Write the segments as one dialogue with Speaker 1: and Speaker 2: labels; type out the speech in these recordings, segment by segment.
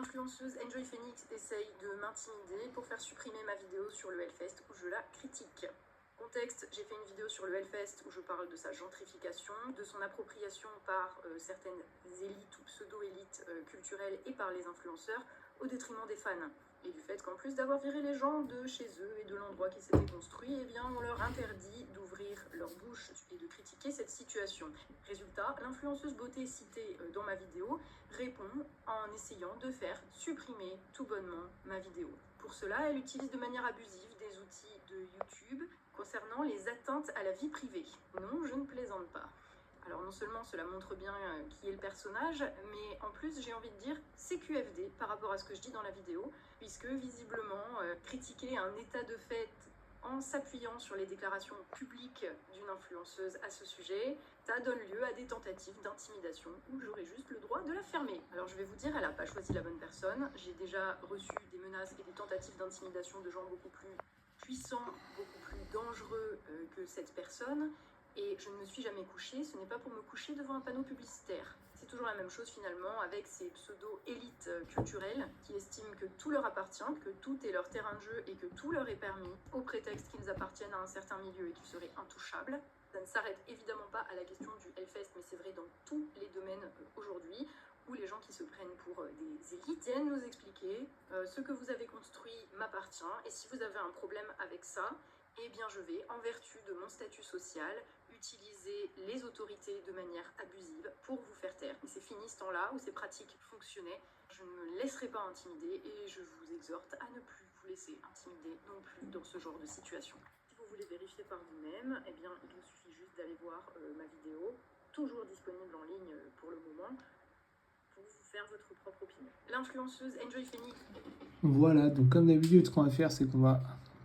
Speaker 1: L'influenceuse Enjoy Phoenix essaye de m'intimider pour faire supprimer ma vidéo sur le Hellfest où je la critique. Contexte, j'ai fait une vidéo sur le Hellfest où je parle de sa gentrification, de son appropriation par certaines élites ou pseudo-élites culturelles et par les influenceurs au détriment des fans. Et du fait qu'en plus d'avoir viré les gens de chez eux et de l'endroit qui s'était construit, eh bien on leur interdit d'ouvrir leur bouche et de critiquer cette situation. Résultat, l'influenceuse beauté citée dans ma vidéo répond en essayant de faire supprimer tout bonnement ma vidéo. Pour cela, elle utilise de manière abusive des outils de YouTube concernant les atteintes à la vie privée. Non, je ne plaisante pas. Alors non seulement cela montre bien qui est le personnage, mais en plus j'ai envie de dire c'est QFD par rapport à ce que je dis dans la vidéo, puisque visiblement critiquer un état de fait en s'appuyant sur les déclarations publiques d'une influenceuse à ce sujet, ça donne lieu à des tentatives d'intimidation où j'aurais juste le droit de la fermer. Alors je vais vous dire, elle n'a pas choisi la bonne personne. J'ai déjà reçu des menaces et des tentatives d'intimidation de gens beaucoup plus puissants, beaucoup plus dangereux que cette personne. Et je ne me suis jamais couchée, ce n'est pas pour me coucher devant un panneau publicitaire. C'est toujours la même chose finalement avec ces pseudo-élites culturelles qui estiment que tout leur appartient, que tout est leur terrain de jeu et que tout leur est permis, au prétexte qu'ils appartiennent à un certain milieu et qu'ils seraient intouchables. Ça ne s'arrête évidemment pas à la question du Hellfest, mais c'est vrai dans tous les domaines aujourd'hui, où les gens qui se prennent pour des élites viennent nous expliquer ce que vous avez construit m'appartient, et si vous avez un problème avec ça, eh bien je vais, en vertu de mon statut social, utiliser les autorités de manière abusive pour vous faire taire. Et c'est fini ce temps-là où ces pratiques fonctionnaient. Je ne me laisserai pas intimider et je vous exhorte à ne plus vous laisser intimider non plus dans ce genre de situation. Si vous voulez vérifier par vous-même, eh bien il vous suffit juste d'aller voir ma vidéo, toujours disponible en ligne pour le moment, pour vous faire votre propre opinion. L'influenceuse Enjoy Phoenix.
Speaker 2: Voilà, donc comme d'habitude, ce qu'on va faire, c'est qu'on va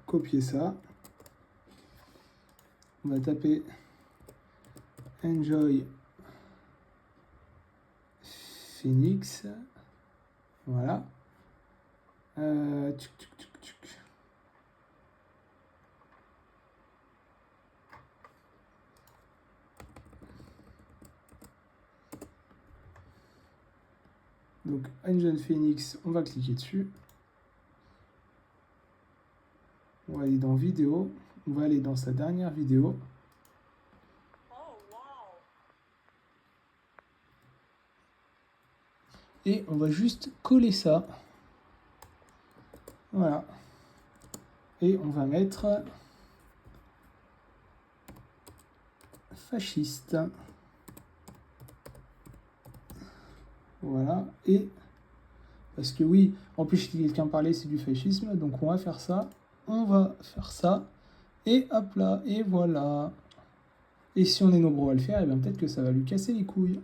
Speaker 2: copier ça. On va taper Enjoy Phoenix. Voilà. Tchuc, tchuc, tchuc, tchuc. Donc Enjoy Phoenix, on va cliquer dessus. On va aller dans vidéo. On va aller dans sa dernière vidéo. Et on va juste coller ça. Voilà. Et on va mettre fasciste. Voilà. Et parce que oui, en plus si quelqu'un parlait, c'est du fascisme. Donc on va faire ça. On va faire ça. Et hop là. Et voilà. Et si on est nombreux à le faire, et bien peut-être que ça va lui casser les couilles.